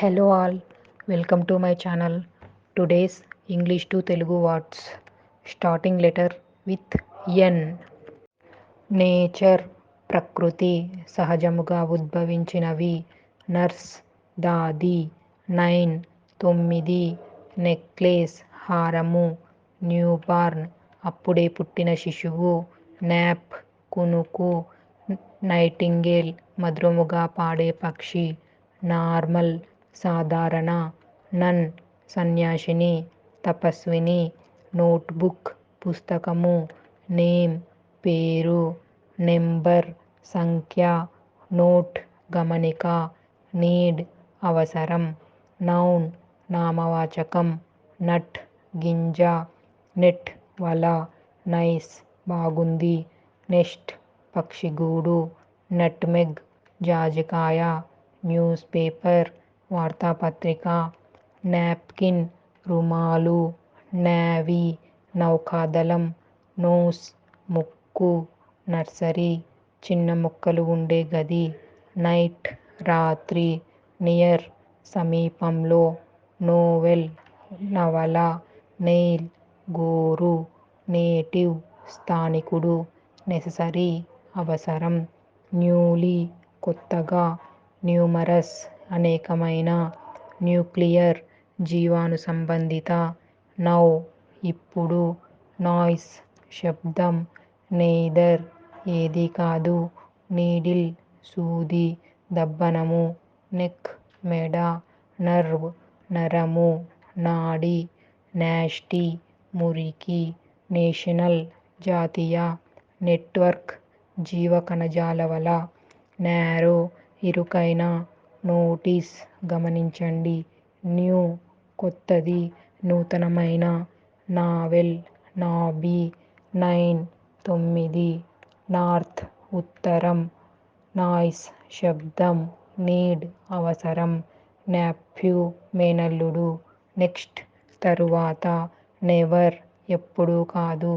Hello all, welcome to my channel. Today's English to Telugu words. Starting letter with N. Nature ప్రకృతి సహజముగా ఉద్భవించినవి. Nurse దాది. 9 9 necklace హారము. Newborn అప్పుడే పుట్టిన శిశువు. నాప్ కునుకు. నైటింగేల్ మధురముగా పాడే పక్షి. నార్మల్ సాధారణ. నన్ సన్యాసిని తపస్విని. నోట్బుక్ పుస్తకము. నేమ్ పేరు. నెంబర్ సంఖ్య. నోట్ గమనిక. నీడ్ అవసరం. నౌన్ నామవాచకం. నట్ గింజ. నెట్ వల. నైస్ బాగుంది. నెస్ట్ పక్షిగూడు. నట్మెగ్ జాజికాయ. న్యూస్ పేపర్ వార్తాపత్రిక. నాప్కిన్ రుమాలు. నేవీ నౌకాదళం. నోస్ ముక్కు. నర్సరీ చిన్న మొక్కలు ఉండే గది. నైట్ రాత్రి. నియర్ సమీపంలో. నోవెల్ నవల. నెయిల్ గోరు. నేటివ్ స్థానికుడు. నెససరీ అవసరం. న్యూలీ కొత్తగా. న్యూమరస్ అనేకమైన. న్యూక్లియర్ జీవాణు సంబంధిత. నౌ ఇప్పుడు. నాయిస్ శబ్దం. నెయిదర్ ఏదీ కాదు. నీడిల్ సూది దబ్బనము. నెక్ మెడ. నర్వ్ నరము. నాడి. నాస్టీ మురికి. నేషనల్ జాతీయ. నెట్వర్క్ జీవకణజాలవల. నారో ఇరుకైన. నోటీస్ గమనించండి. న్యూ కొత్తది నూతనమైన. నావెల్ నాబీ. 9 9 నార్త్ ఉత్తరం. నాయిస్ శబ్దం. నీడ్ అవసరం. నెఫ్యూ మేనల్లుడు. నెక్స్ట్ తరువాత. నెవర్ ఎప్పుడూ కాదు.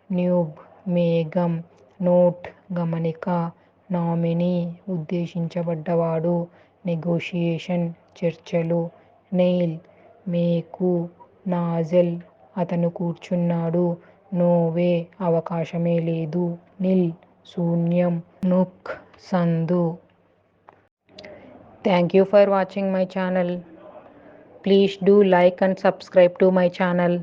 న్యూబ్ మేఘం. నోట్ గమనిక. నామినీ ఉద్దేశించబడ్డవాడు. నెగోషియేషన్ చర్చలు. నెయిల్ మేకు. నాజెల్ అతను కూర్చున్నాడు. నోవే అవకాశమే లేదు. నిల్ శూన్యం. నుక్ సందు. Thank you for watching my channel. Please do like and subscribe to my channel.